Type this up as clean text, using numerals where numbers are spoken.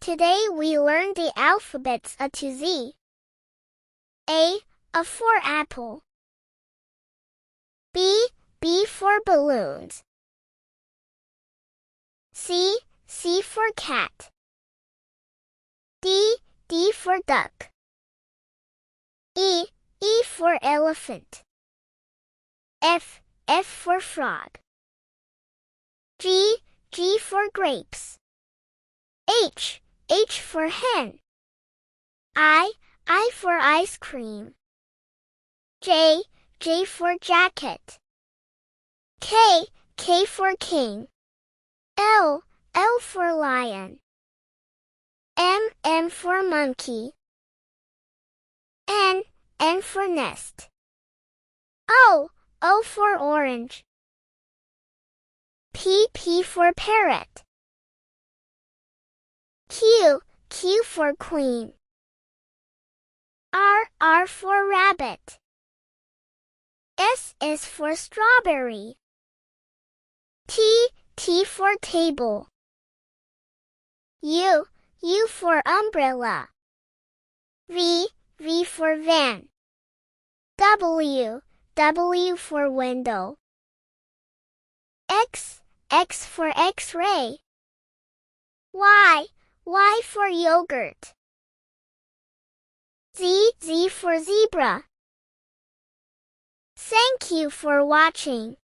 Today we learn the alphabets A to Z. A for apple. B for balloons. C for cat. D for duck. E for elephant. F for frog. G for grapes. H for hen. I for ice cream. J for jacket. K for king. L for lion. M for monkey. N for nest. O for orange. P for parrot. Q for queen. R for rabbit. S for strawberry. T for table. U for umbrella. V for van. W for window. X for X-ray. Y for yogurt. Z for zebra. Thank you for watching.